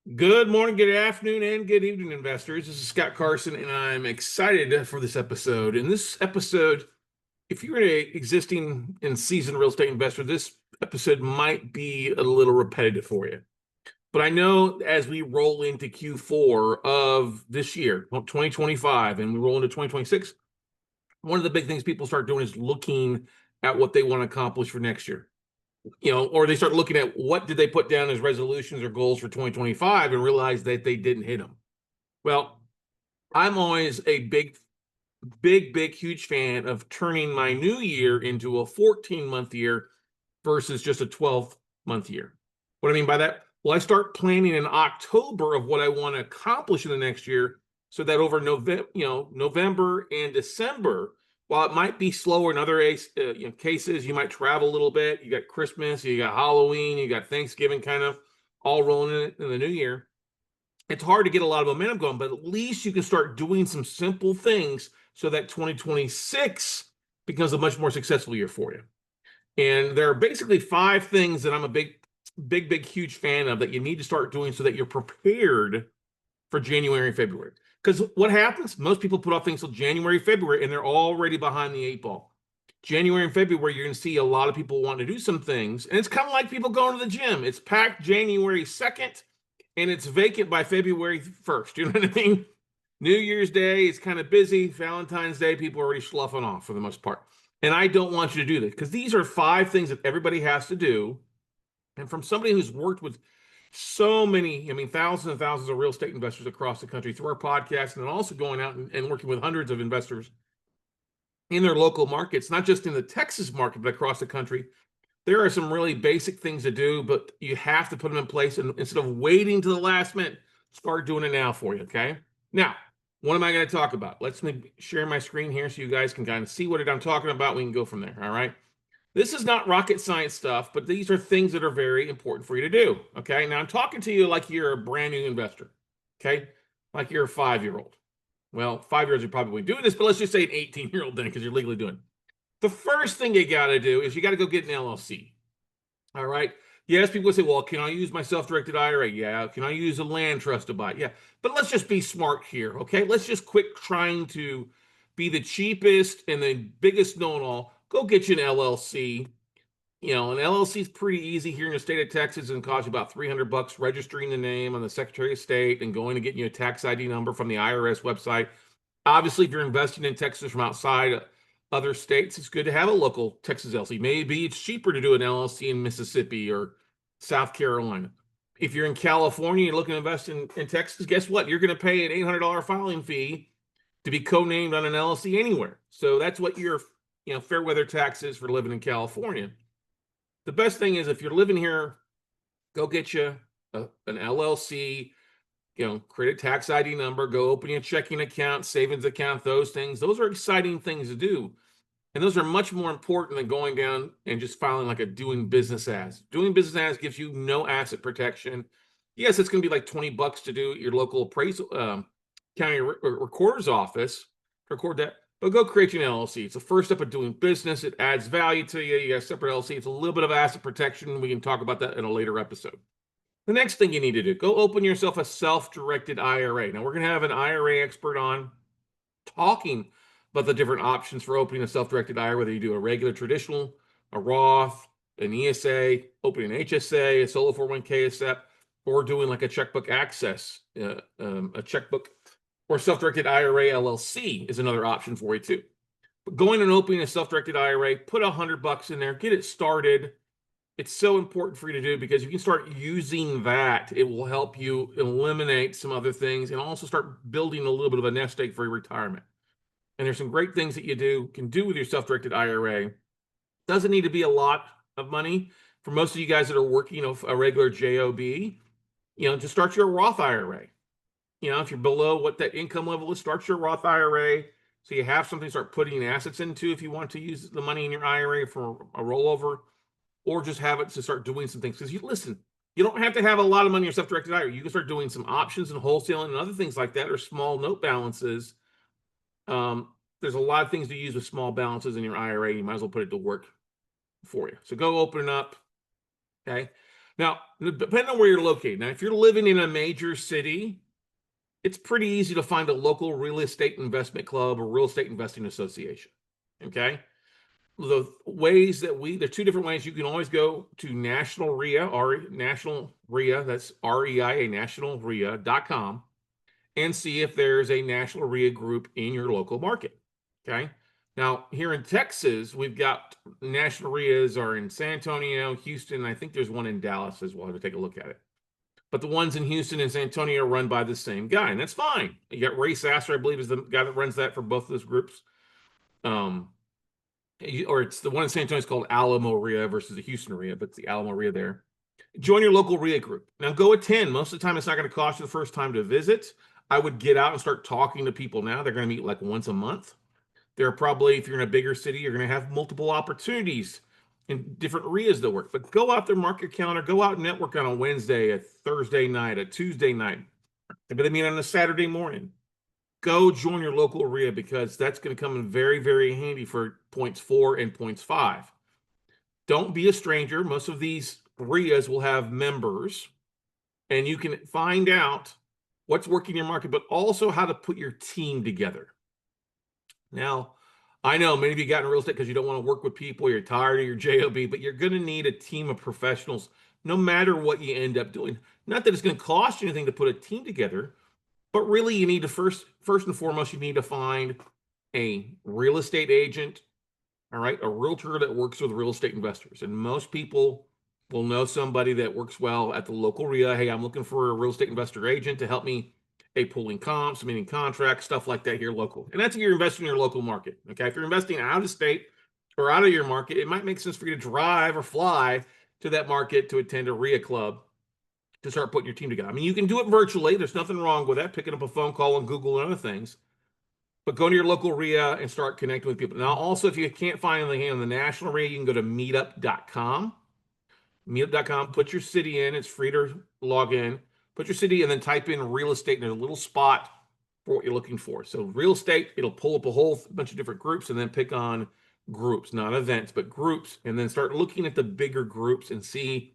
Good morning, good afternoon, and good evening, investors. This is Scott Carson, and I'm excited for this episode. In this episode, if you're an existing and seasoned real estate investor, this episode might be a little repetitive for you. But I know as we roll into Q4 of this year, 2025, and we roll into 2026, one of the big things people start doing is looking at what they want to accomplish for next year. Or they start looking at what did they put down as resolutions or goals for 2025 and realize that they didn't hit them. Well, I'm always a big, huge fan of turning my new year into a 14-month year versus just a 12-month year. What I mean by that? Well, I start planning in October of what I want to accomplish in the next year so that over November and December, while it might be slower in other cases, you might travel a little bit. You got Christmas, you got Halloween, you got Thanksgiving kind of all rolling in the new year. It's hard to get a lot of momentum going, but at least you can start doing some simple things so that 2026 becomes a much more successful year for you. And there are basically 5 things that I'm a big, huge fan of that you need to start doing so that you're prepared for January and February. Because what happens? Most people put off things till January, February, and they're already behind the 8 ball. January and February, you're going to see a lot of people wanting to do some things. And it's kind of like people going to the gym. It's packed January 2nd, and it's vacant by February 1st. You know what I mean? New Year's Day is kind of busy. Valentine's Day, people are already sloughing off for the most part. And I don't want you to do that because these are 5 things that everybody has to do. And from somebody who's worked with so many, thousands and thousands of real estate investors across the country through our podcast, and then also going out and working with hundreds of investors in their local markets, not just in the Texas market, but across the country. There are some really basic things to do, but you have to put them in place. And instead of waiting to the last minute, start doing it now for you, okay? Now, what am I going to talk about? Let's share my screen here so you guys can kind of see what I'm talking about. We can go from there, all right? This is not rocket science stuff, but these are things that are very important for you to do. Okay. Now I'm talking to you like you're a brand new investor. Okay. Like you're a 5-year-old. Well, 5 years are probably doing this, but let's just say an 18-year-old then, because you're legally doing it. The first thing you got to do is you got to go get an LLC. All right. Yes, people say, well, can I use my self-directed IRA? Yeah. Can I use a land trust to buy it? Yeah. But let's just be smart here. Okay. Let's just quit trying to be the cheapest and the biggest know-it-all. Go get you an LLC. An LLC is pretty easy here in the state of Texas and costs you about $300 registering the name on the Secretary of State and going to get you a tax ID number from the IRS website. Obviously, if you're investing in Texas from outside other states, it's good to have a local Texas LLC. Maybe it's cheaper to do an LLC in Mississippi or South Carolina. If you're in California, you're looking to invest in Texas, guess what? You're going to pay an $800 filing fee to be co-named on an LLC anywhere. So that's what your fair weather tax is for living in California. The best thing is if you're living here, go get you an LLC, create a tax ID number, go open a checking account, savings account, those things. Those are exciting things to do. And those are much more important than going down and just filing like a doing business as. Doing business as gives you no asset protection. Yes, it's going to be like $20 to do at your local appraisal county recorder's office to record that. But go create an LLC. It's the first step of doing business. It adds value to you. You got a separate LLC. It's a little bit of asset protection. We can talk about that in a later episode. The next thing you need to do, go open yourself a self-directed IRA. Now, we're going to have an IRA expert on talking about the different options for opening a self-directed IRA, whether you do a regular traditional, a Roth, an ESA, opening an HSA, a solo 401k, a SEP, or doing like a checkbook access, a checkbook or self-directed IRA LLC is another option for you too. But going and opening a self-directed IRA, put $100 in there, get it started. It's so important for you to do because you can start using that. It will help you eliminate some other things and also start building a little bit of a nest egg for your retirement. And there's some great things that you can do with your self-directed IRA. Doesn't need to be a lot of money. For most of you guys that are working, a regular JOB, just start your Roth IRA. If you're below what that income level is, start your Roth IRA. So you have something to start putting assets into if you want to use the money in your IRA for a rollover, or just have it to start doing some things. Because you don't have to have a lot of money in your self-directed IRA. You can start doing some options and wholesaling and other things like that, or small note balances. There's a lot of things to use with small balances in your IRA. You might as well put it to work for you. So go open it up. Okay. Now, depending on where you're located. Now, if you're living in a major city, it's pretty easy to find a local real estate investment club or real estate investing association. Okay. The ways that there are two different ways. You can always go to National RIA, or National RIA, that's REIA, nationalria.com, and see if there's a National RIA group in your local market. Okay. Now, here in Texas, we've got National RIAs are in San Antonio, Houston. I think there's one in Dallas as well. To take a look at it. But the ones in Houston and San Antonio are run by the same guy, and that's fine. You got Ray Sasser, I believe, is the guy that runs that for both of those groups. Or it's the one in San Antonio is called Alamo RIA versus the Houston RIA, but it's the Alamo RIA there. Join your local RIA group. Now go attend. Most of the time, it's not going to cost you the first time to visit. I would get out and start talking to people now. They're going to meet like once a month. There are probably, if you're in a bigger city, you're going to have multiple opportunities in different RIAs that work. But go out there, mark your calendar, go out and network on a Wednesday, a Thursday night, a Tuesday night. They're going to meet on a Saturday morning. Go join your local RIA because that's going to come in very, very handy for points 4 and points 5. Don't be a stranger. Most of these RIAs will have members, and you can find out what's working in your market, but also how to put your team together. Now, I know many of you got in real estate because you don't want to work with people, you're tired of your JOB, but you're going to need a team of professionals no matter what you end up doing. Not that it's going to cost you anything to put a team together, but really you need to first and foremost, you need to find a real estate agent, all right, a realtor that works with real estate investors. And most people will know somebody that works well at the local RIA. Hey, I'm looking for a real estate investor agent to help me pulling comps, submitting contracts, stuff like that here local. And that's if you're investing in your local market. Okay. If you're investing out of state or out of your market, it might make sense for you to drive or fly to that market to attend a RIA club to start putting your team together. I mean, you can do it virtually. There's nothing wrong with that, picking up a phone call on Google and other things. But go to your local RIA and start connecting with people. Now, also, if you can't find anything on the national RIA, you can go to meetup.com. Meetup.com, put your city in. It's free to log in. Put your city and then type in real estate, and there's a little spot for what you're looking for. So real estate, it'll pull up a whole bunch of different groups and then pick on groups, not events, but groups, and then start looking at the bigger groups and see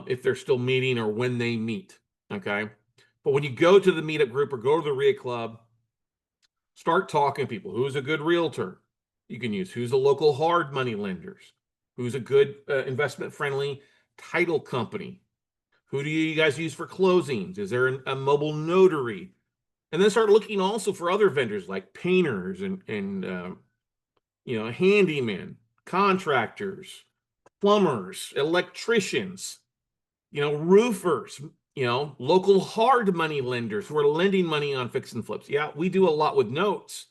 if they're still meeting or when they meet. Okay. But when you go to the meetup group or go to the RIA club, start talking to people. Who's a good realtor you can use? Who's the local hard money lenders? Who's a good investment friendly title company? Who do you guys use for closings? Is there a mobile notary? And then start looking also for other vendors like painters and handymen, contractors, plumbers, electricians, roofers, local hard money lenders who are lending money on fix and flips. Yeah, we do a lot with notes,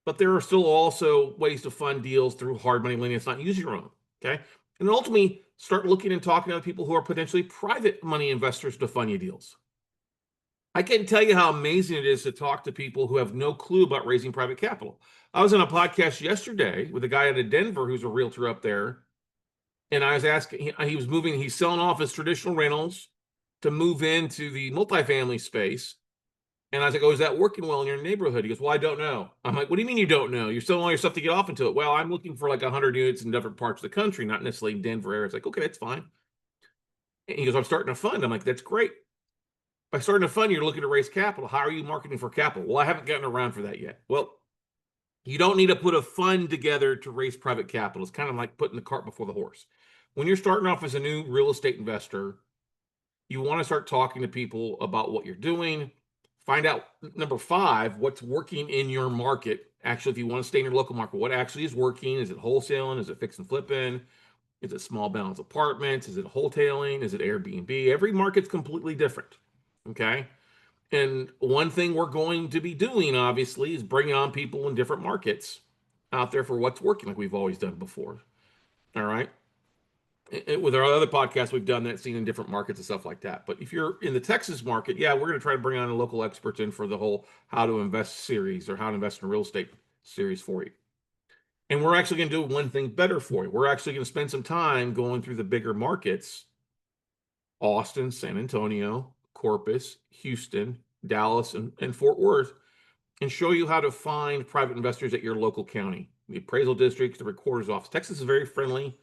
but there are still also ways to fund deals through hard money lending. It's not using your own. Okay. And ultimately start looking and talking to people who are potentially private money investors to fund you deals. I can't tell you how amazing it is to talk to people who have no clue about raising private capital. I was on a podcast yesterday with a guy out of Denver who's a realtor up there. And I was asking, he was moving, he's selling off his traditional rentals to move into the multifamily space. And I was like, oh, is that working well in your neighborhood? He goes, well, I don't know. I'm like, what do you mean you don't know? You're selling all your stuff to get off into it. Well, I'm looking for like 100 units in different parts of the country, not necessarily Denver area. It's like, okay, that's fine. And he goes, I'm starting a fund. I'm like, that's great. By starting a fund, you're looking to raise capital. How are you marketing for capital? Well, I haven't gotten around for that yet. Well, you don't need to put a fund together to raise private capital. It's kind of like putting the cart before the horse. When you're starting off as a new real estate investor, you want to start talking to people about what you're doing. Find out, number 5, what's working in your market. Actually, if you want to stay in your local market, what actually is working? Is it wholesaling? Is it fix and flipping? Is it small balance apartments? Is it wholetailing? Is it Airbnb? Every market's completely different. Okay. And one thing we're going to be doing, obviously, is bringing on people in different markets out there for what's working, like we've always done before. All right. With our other podcasts, we've done that, seen in different markets and stuff like that. But if you're in the Texas market, yeah, we're going to try to bring on a local experts in for the whole how to invest series or how to invest in real estate series for you. And we're actually going to do one thing better for you. We're actually going to spend some time going through the bigger markets: Austin, San Antonio, Corpus, Houston, Dallas, and Fort Worth, and show you how to find private investors at your local county, the appraisal districts, the recorder's office. Texas is very friendly.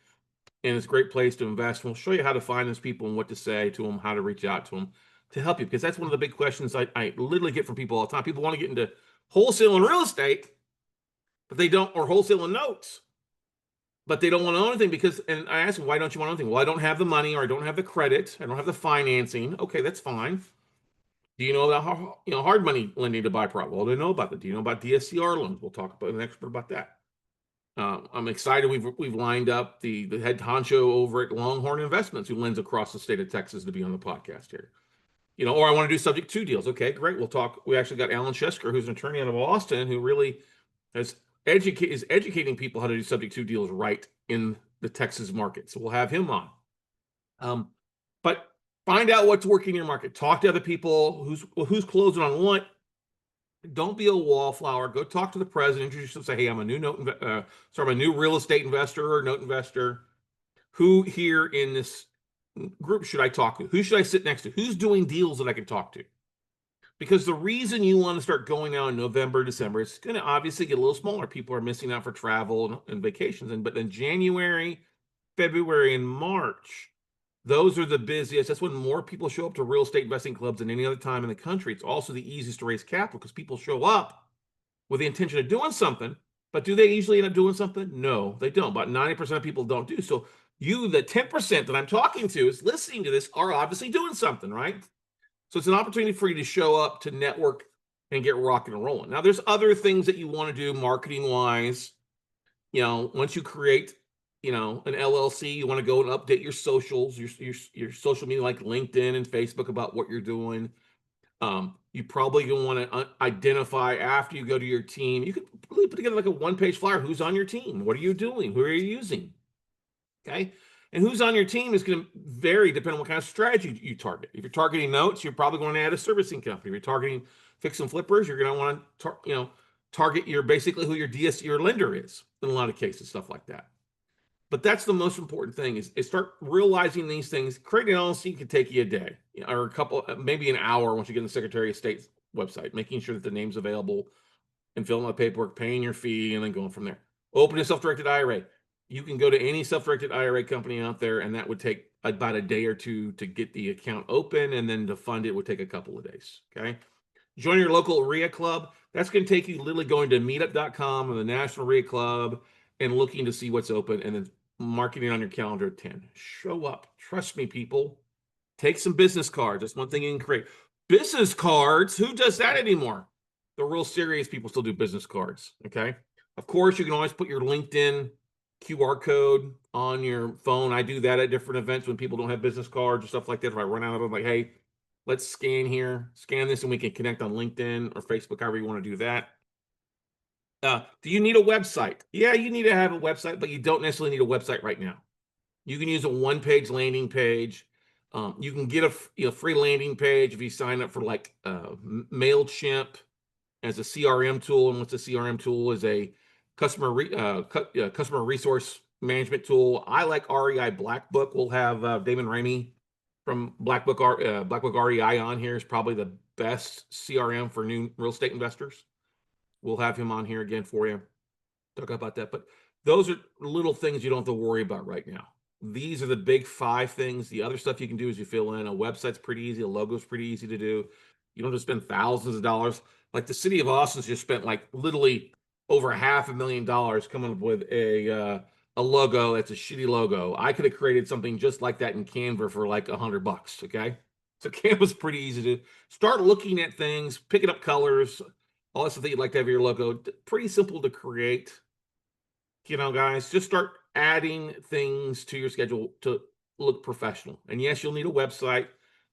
and it's a great place to invest. We'll show you how to find those people and what to say to them, how to reach out to them to help you, because that's one of the big questions I literally get from people all the time. People want to get into wholesale and real estate, but they don't, or wholesale and notes, but they don't want to own anything because, and I ask them, why don't you want anything? Well, I don't have the money, or I don't have the credit, I don't have the financing. Okay, that's fine. Do you know about hard money lending to buy property? Well, they know about that. Do you know about DSCR loans? We'll talk about an expert about that. I'm excited. We've lined up the head honcho over at Longhorn Investments, who lends across the state of Texas, to be on the podcast here. Or I want to do subject to deals. Okay, great. We'll talk. We actually got Alan Shesker, who's an attorney out of Austin, who really is educating people how to do subject to deals right in the Texas market. So we'll have him on. But find out what's working in your market. Talk to other people. Who's closing on what. Don't be a wallflower. Go talk to the president. Introduce yourself. Say, hey, I'm a new I'm a new real estate investor or note investor. Who here in this group should I talk to? Who should I sit next to? Who's doing deals that I can talk to? Because the reason you want to start going out in November, December, it's going to obviously get a little smaller. People are missing out for travel and vacations. But then January, February, and March, those are the busiest. That's when more people show up to real estate investing clubs than any other time in the country. It's also the easiest to raise capital because people show up with the intention of doing something. But do they usually end up doing something? No, they don't. About 90% of people don't do. So you, the 10% that I'm talking to is listening to this, are obviously doing something, right? So it's an opportunity for you to show up, to network, and get rocking and rolling. Now, there's other things that you want to do marketing-wise. Once you create an LLC, you want to go and update your socials, your social media like LinkedIn and Facebook about what you're doing. You probably gonna want to identify after you go to your team. You could really put together like a one-page flyer. Who's on your team? What are you doing? Who are you using? Okay. And who's on your team is going to vary depending on what kind of strategy you target. If you're targeting notes, you're probably going to add a servicing company. If you're targeting fix and flippers, you're going to want to target basically who your lender is in a lot of cases, stuff like that. But that's the most important thing is start realizing these things. Creating an LLC can take you a day or a couple, maybe an hour once you get on the Secretary of State's website, making sure that the name's available and filling out the paperwork, paying your fee, and then going from there. Open a self-directed IRA. You can go to any self-directed IRA company out there, and that would take about a day or two to get the account open, and then to fund it would take a couple of days. Okay. Join your local RIA club. That's going to take you literally going to meetup.com or the National RIA Club and looking to see what's open, and then marking it on your calendar at 10. Show up. Trust me, people. Take some business cards. That's one thing you can create. Business cards? Who does that anymore? The real serious people still do business cards. Okay. Of course, you can always put your LinkedIn QR code on your phone. I do that at different events when people don't have business cards or stuff like that. If I run out of them, like, hey, let's scan this, and we can connect on LinkedIn or Facebook, however you want to do that. Do you need a website? Yeah, you need to have a website, but you don't necessarily need a website right now. You can use a one-page landing page. You can get a free landing page if you sign up for like MailChimp as a CRM tool. And what's a CRM tool is a customer resource management tool. I like REI Black Book. We'll have Damon Ramey from Black Book REI on here. Is probably the best CRM for new real estate investors. We'll have him on here again for you. Talk about that. But those are little things you don't have to worry about right now. These are the big 5 things. The other stuff you can do is you fill in. A website's pretty easy. A logo's pretty easy to do. You don't have to spend thousands of dollars. Like the city of Austin's just spent like literally over $500,000 coming up with a logo that's a shitty logo. I could have created something just like that in Canva for like $100. Okay. So Canva's pretty easy to start looking at things, picking up colors, all that stuff that you'd like to have your logo. Pretty simple to create. Guys, just start adding things to your schedule to look professional. And yes, you'll need a website.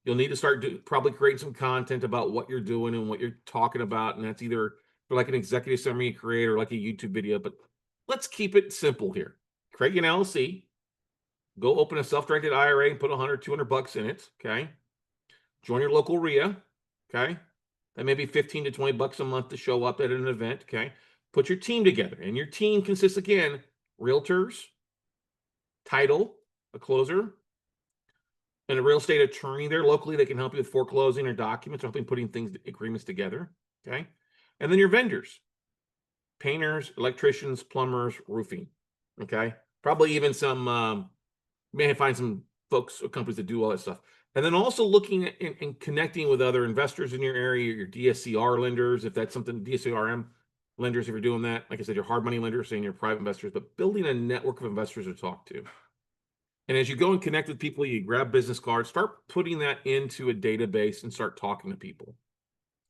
You'll need to start probably creating some content about what you're doing and what you're talking about. And that's either for like an executive summary you create or like a YouTube video. But let's keep it simple here. Create an LLC. Go open a self-directed IRA and put $100, $200 in it. Okay. Join your local RIA. Okay. That may be 15 to 20 bucks a month to show up at an event. Okay. Put your team together, and your team consists, again, realtors, title, a closer, and a real estate attorney there locally that can help you with foreclosing or documents, or helping putting agreements together. Okay. And then your vendors, painters, electricians, plumbers, roofing. Okay. Probably even some You may find some folks or companies that do all that stuff. And then also looking at and connecting with other investors in your area, your DSCR lenders, if that's something, DSCRM lenders, if you're doing that. Like I said, your hard money lenders, saying your private investors, but building a network of investors to talk to. And as you go and connect with people, you grab business cards, start putting that into a database and start talking to people.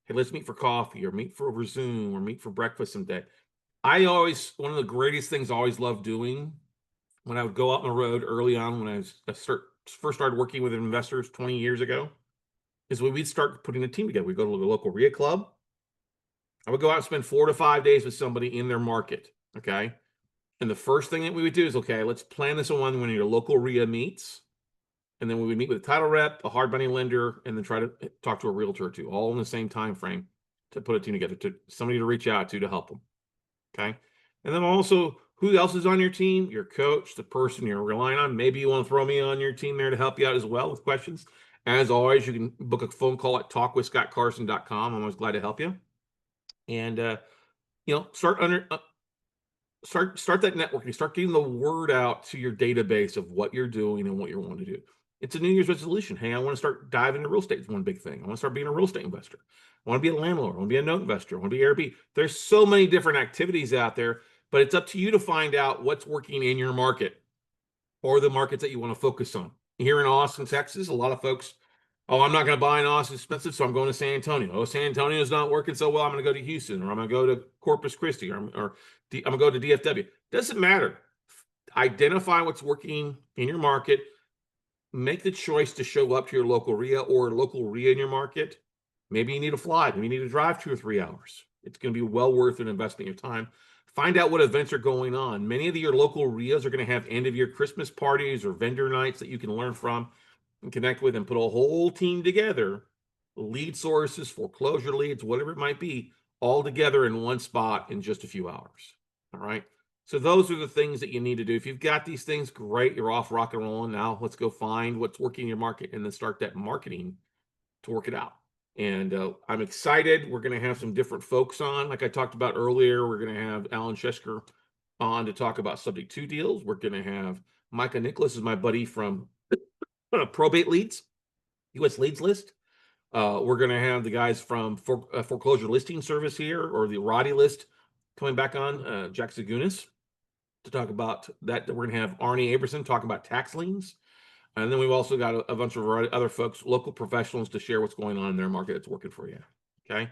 Hey, let's meet for coffee or meet for over Zoom or meet for breakfast someday. One of the greatest things I always loved doing when I would go out on the road early on, when first started working with investors 20 years ago, is when we'd start putting a team together. We'd go to the local RIA club. I would go out and spend 4 to 5 days with somebody in their market. Okay. And the first thing that we would do is, okay, let's plan this on when your local RIA meets. And then we would meet with a title rep, a hard money lender, and then try to talk to a realtor or two, all in the same time frame, to put a team together, to somebody to reach out to help them. Okay. And then also, who else is on your team? Your coach, the person you're relying on. Maybe you want to throw me on your team there to help you out as well with questions. As always, you can book a phone call at talkwithscottcarson.com. I'm always glad to help you. And start that networking, start getting the word out to your database of what you're doing and what you want to do. It's a New Year's resolution. Hey, I want to start diving into real estate. It's one big thing. I want to start being a real estate investor. I want to be a landlord. I want to be a note investor. I want to be Airbnb. There's so many different activities out there, but it's up to you to find out what's working in your market or the markets that you want to focus on. Here in Austin, Texas, a lot of folks, oh, I'm not going to buy in Austin, it's expensive, so I'm going to San Antonio. Oh, San Antonio's not working so well, I'm going to go to Houston, or I'm going to go to Corpus Christi, or I'm going to go to DFW. Doesn't matter. Identify what's working in your market. Make the choice to show up to your local RIA or local RIA in your market. Maybe you need to fly. Maybe you need to drive 2 or 3 hours. It's going to be well worth an investment of your time. Find out what events are going on. Many of your local RIAs are going to have end-of-year Christmas parties or vendor nights that you can learn from and connect with, and put a whole team together, lead sources, foreclosure leads, whatever it might be, all together in one spot in just a few hours. All right. So those are the things that you need to do. If you've got these things, great, you're off rock and rolling. Now let's go find what's working in your market and then start that marketing to work it out. And I'm excited. We're going to have some different folks on. Like I talked about earlier, we're going to have Alan Shesker on to talk about subject to deals. We're going to have Micah Nicholas, is my buddy from probate leads, U.S. leads list. We're going to have the guys from foreclosure listing service here, or the Roddy list, coming back on, Jack Zagunis, to talk about that. We're going to have Arnie Aberson talk about tax liens. And then we've also got a bunch of other folks, local professionals, to share what's going on in their market that's working for you. Okay.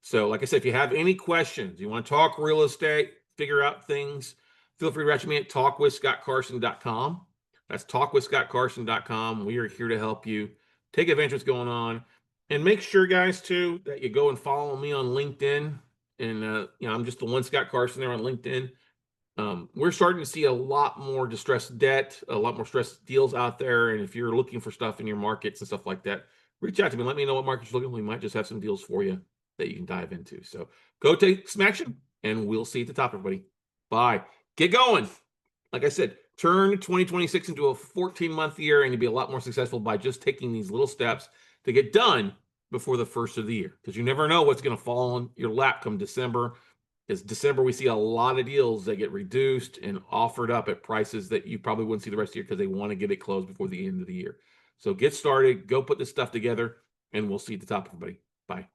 So like I said, if you have any questions, you want to talk real estate, figure out things, feel free to reach me at talkwithscottcarson.com. That's talkwithscottcarson.com. We are here to help you take advantage of what's going on. And make sure, guys, too, that you go and follow me on LinkedIn. And, I'm just the one Scott Carson there on LinkedIn. We're starting to see a lot more distressed debt, a lot more stressed deals out there. And if you're looking for stuff in your markets and stuff like that, reach out to me. Let me know what markets you're looking at. We might just have some deals for you that you can dive into. So go take some action, and we'll see you at the top, everybody. Bye. Get going. Like I said, turn 2026 into a 14-month year, and you'll be a lot more successful by just taking these little steps to get done before the first of the year, because you never know what's going to fall on your lap come December. Because December, we see a lot of deals that get reduced and offered up at prices that you probably wouldn't see the rest of the year, because they want to get it closed before the end of the year. So get started, go put this stuff together, and we'll see you at the top, everybody. Bye.